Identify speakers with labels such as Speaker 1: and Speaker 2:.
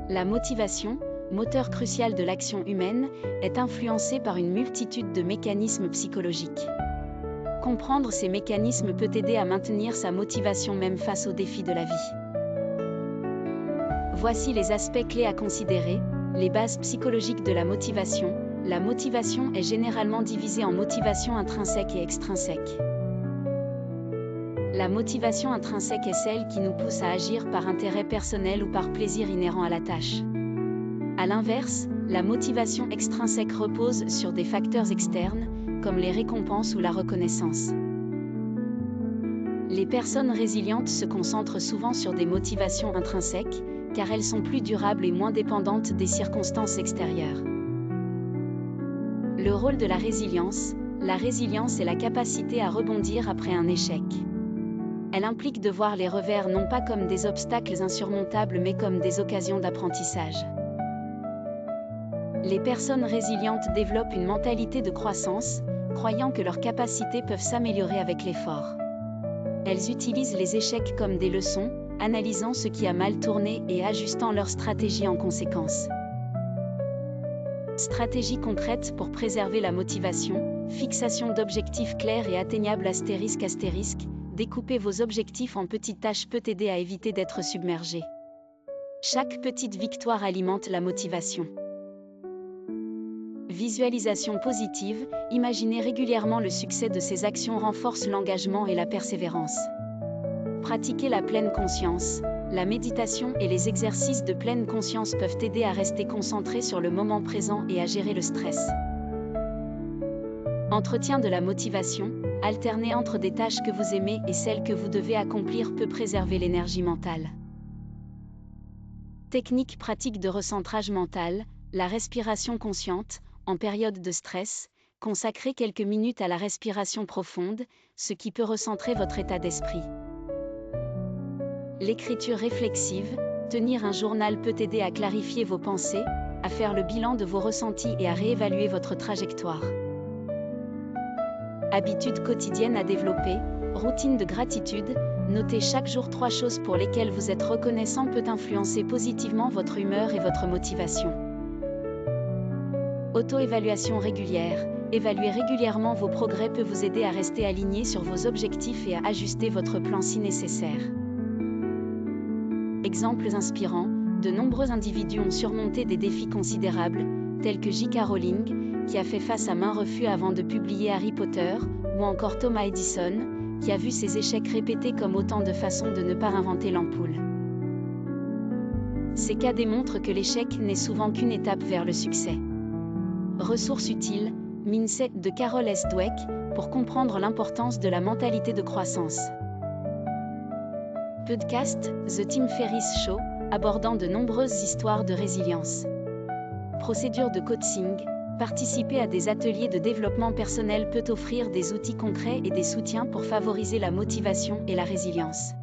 Speaker 1: La motivation, moteur crucial de l'action humaine, est influencée par une multitude de mécanismes psychologiques. Comprendre ces mécanismes peut aider à maintenir sa motivation même face aux défis de la vie. Voici les aspects clés à considérer. Les bases psychologiques de la motivation. La motivation est généralement divisée en motivation intrinsèque et extrinsèque. La motivation intrinsèque est celle qui nous pousse à agir par intérêt personnel ou par plaisir inhérent à la tâche. A l'inverse, la motivation extrinsèque repose sur des facteurs externes, comme les récompenses ou la reconnaissance. Les personnes résilientes se concentrent souvent sur des motivations intrinsèques, car elles sont plus durables et moins dépendantes des circonstances extérieures. Le rôle de la résilience. La résilience est la capacité à rebondir après un échec. Elle implique de voir les revers non pas comme des obstacles insurmontables mais comme des occasions d'apprentissage. Les personnes résilientes développent une mentalité de croissance, croyant que leurs capacités peuvent s'améliorer avec l'effort. Elles utilisent les échecs comme des leçons, analysant ce qui a mal tourné et ajustant leur stratégie en conséquence. Stratégie concrète pour préserver la motivation, fixation d'objectifs clairs et atteignables ***, découper vos objectifs en petites tâches peut aider à éviter d'être submergé. Chaque petite victoire alimente la motivation. Visualisation positive, imaginer régulièrement le succès de ces actions renforce l'engagement et la persévérance. Pratiquer la pleine conscience. La méditation et les exercices de pleine conscience peuvent aider à rester concentré sur le moment présent et à gérer le stress. Entretien de la motivation. Alterner entre des tâches que vous aimez et celles que vous devez accomplir peut préserver l'énergie mentale. Technique pratique de recentrage mental. La respiration consciente. En période de stress, consacrez quelques minutes à la respiration profonde, ce qui peut recentrer votre état d'esprit. L'écriture réflexive. Tenir un journal peut aider à clarifier vos pensées, à faire le bilan de vos ressentis et à réévaluer votre trajectoire. Habitudes quotidiennes à développer. Routine de gratitude. Noter chaque jour 3 choses pour lesquelles vous êtes reconnaissant peut influencer positivement votre humeur et votre motivation. Auto-évaluation régulière. Évaluer régulièrement vos progrès peut vous aider à rester aligné sur vos objectifs et à ajuster votre plan si nécessaire. Exemples inspirants. De nombreux individus ont surmonté des défis considérables, tels que J.K. Rowling, qui a fait face à maints refus avant de publier Harry Potter, ou encore Thomas Edison, qui a vu ses échecs répétés comme autant de façons de ne pas inventer l'ampoule. Ces cas démontrent que l'échec n'est souvent qu'une étape vers le succès. Ressources utiles. Mindset de Carol S. Dweck, pour comprendre l'importance de la mentalité de croissance. Podcast, The Tim Ferriss Show, abordant de nombreuses histoires de résilience. Procédure de coaching. Participer à des ateliers de développement personnel peut offrir des outils concrets et des soutiens pour favoriser la motivation et la résilience.